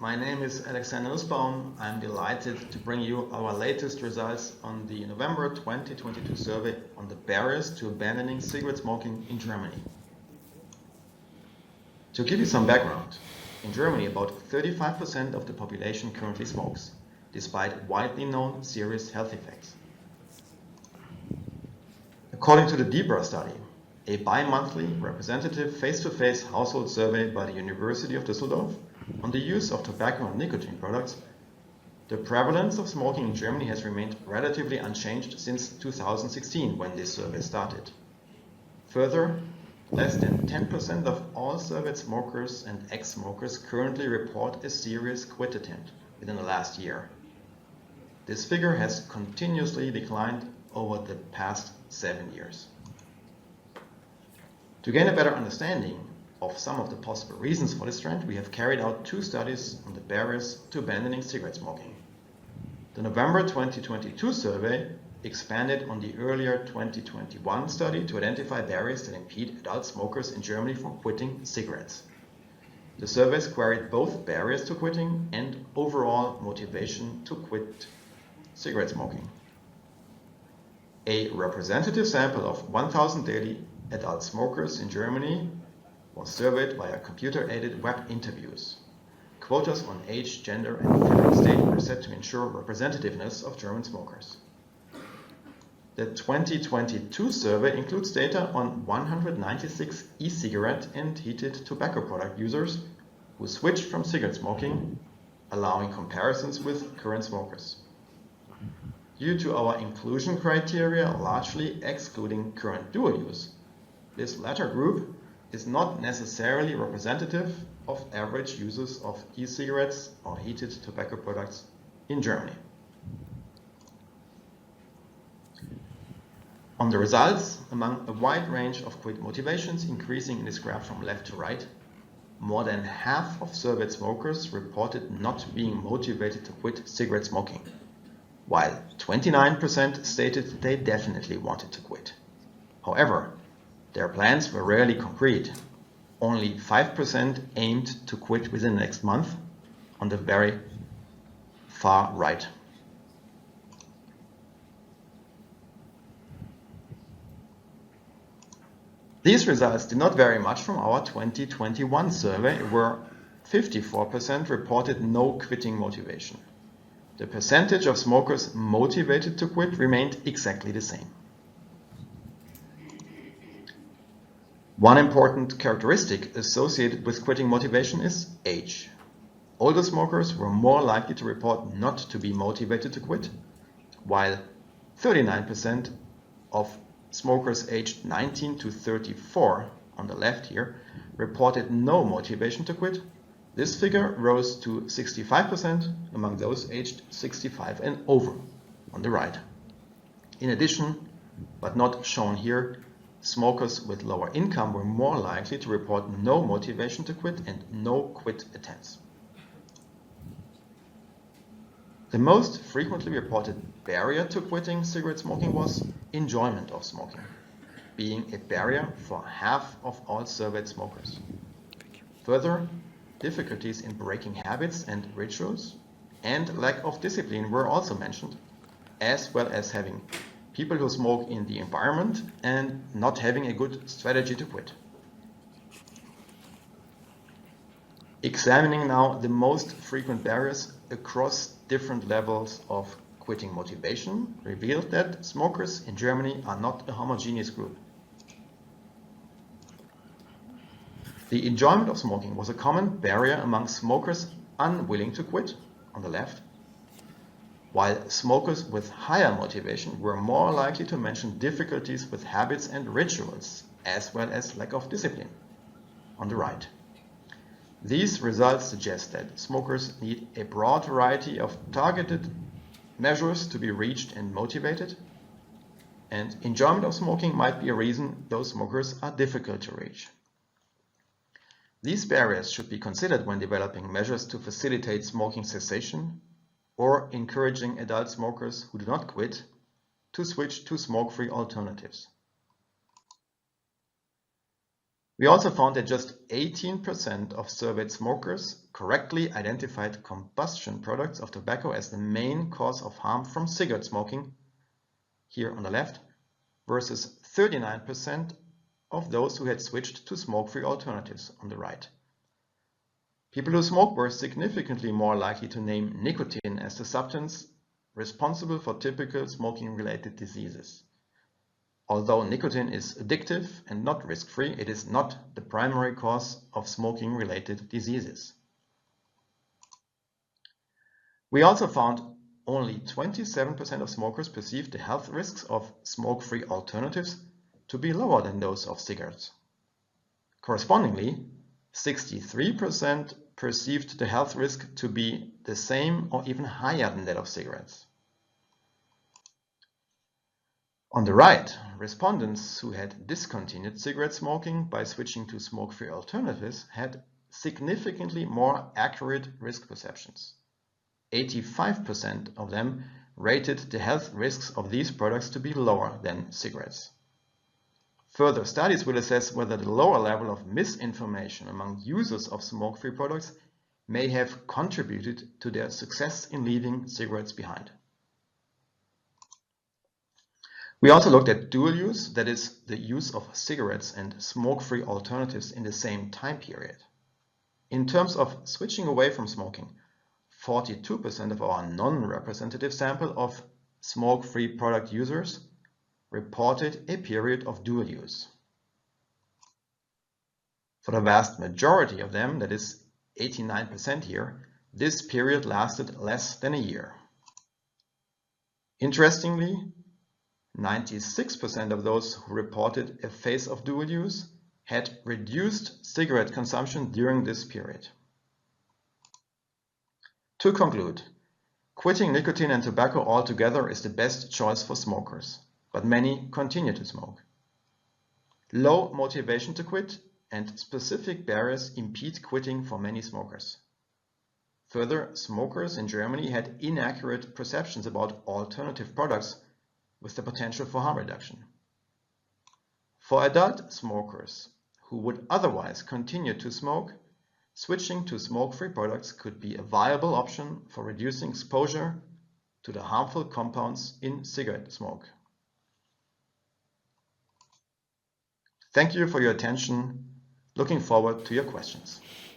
my name is Alexander Nussbaum. I'm delighted to bring you our latest results on the November 2022 survey on the barriers to abandoning cigarette smoking in Germany. To give you some background, in Germany about 35% of the population currently smokes, despite widely known serious health effects. According to the Neubert study, a bi-monthly representative face-to-face household survey by the University of Düsseldorf on the use of tobacco and nicotine products, the prevalence of smoking in Germany has remained relatively unchanged since 2016 when this survey started. Further, less than 10% of all surveyed smokers and ex-smokers currently report a serious quit attempt within the last year. This figure has continuously declined over the past 7 years. To gain a better understanding of some of the possible reasons for this trend, we have carried out 2 studies on the barriers to abandoning cigarette smoking. The November 2022 survey expanded on the earlier 2021 study to identify barriers that impede adult smokers in Germany from quitting cigarettes. The surveys queried both barriers to quitting and overall motivation to quit cigarette smoking. A representative sample of 1,000 daily adult smokers in Germany was surveyed via computer-aided web interviews. Quotas on age, gender, and federal state were set to ensure representativeness of German smokers. The 2022 survey includes data on 196 e-cigarette and heated tobacco product users who switched from cigarette smoking, allowing comparisons with current smokers. Due to our inclusion criteria largely excluding current dual use, this latter group is not necessarily representative of average users of e-cigarettes or heated tobacco products in Germany. On the results, among a wide range of quit motivations increasing in this graph from left to right, more than half of surveyed smokers reported not being motivated to quit cigarette smoking, while 29% stated they definitely wanted to quit. However, their plans were rarely concrete. Only 5% aimed to quit within the next month, on the very far right. These results did not vary much from our 2021 survey, where 54% reported no quitting motivation. The percentage of smokers motivated to quit remained exactly the same. One important characteristic associated with quitting motivation is age. Older smokers were more likely to report not to be motivated to quit, while 39% of smokers aged 19 to 34, on the left here, reported no motivation to quit. This figure rose to 65% among those aged 65 and over, on the right. In addition, but not shown here, smokers with lower income were more likely to report no motivation to quit and no quit attempts. The most frequently reported barrier to quitting cigarette smoking was enjoyment of smoking, being a barrier for half of all surveyed smokers. Further, difficulties in breaking habits and rituals and lack of discipline were also mentioned, as well as having people who smoke in the environment and not having a good strategy to quit. Examining now the most frequent barriers across different levels of quitting motivation revealed that smokers in Germany are not a homogeneous group. The enjoyment of smoking was a common barrier among smokers unwilling to quit, on the left, while smokers with higher motivation were more likely to mention difficulties with habits and rituals, as well as lack of discipline, on the right. These results suggest that smokers need a broad variety of targeted measures to be reached and motivated, and enjoyment of smoking might be a reason those smokers are difficult to reach. These barriers should be considered when developing measures to facilitate smoking cessation or encouraging adult smokers who do not quit to switch to smoke-free alternatives. We also found that just 18% of surveyed smokers correctly identified combustion products of tobacco as the main cause of harm from cigarette smoking, here on the left, versus 39% of those who had switched to smoke-free alternatives on the right. People who smoke were significantly more likely to name nicotine as the substance responsible for typical smoking-related diseases. Although nicotine is addictive and not risk-free, it is not the primary cause of smoking-related diseases. We also found only 27% of smokers perceived the health risks of smoke-free alternatives to be lower than those of cigarettes. Correspondingly, 63% perceived the health risk to be the same or even higher than that of cigarettes. On the right, respondents who had discontinued cigarette smoking by switching to smoke-free alternatives had significantly more accurate risk perceptions. 85% of them rated the health risks of these products to be lower than cigarettes. Further studies will assess whether the lower level of misinformation among users of smoke-free products may have contributed to their success in leaving cigarettes behind. We also looked at dual use, that is, the use of cigarettes and smoke-free alternatives in the same time period. In terms of switching away from smoking, 42% of our non-representative sample of smoke-free product users reported a period of dual use. For the vast majority of them, that is 89% here, this period lasted less than a year. Interestingly, 96% of those who reported a phase of dual use had reduced cigarette consumption during this period. To conclude, quitting nicotine and tobacco altogether is the best choice for smokers, but many continue to smoke. Low motivation to quit and specific barriers impede quitting for many smokers. Further, smokers in Germany had inaccurate perceptions about alternative products with the potential for harm reduction. For adult smokers who would otherwise continue to smoke, switching to smoke-free products could be a viable option for reducing exposure to the harmful compounds in cigarette smoke. Thank you for your attention. Looking forward to your questions.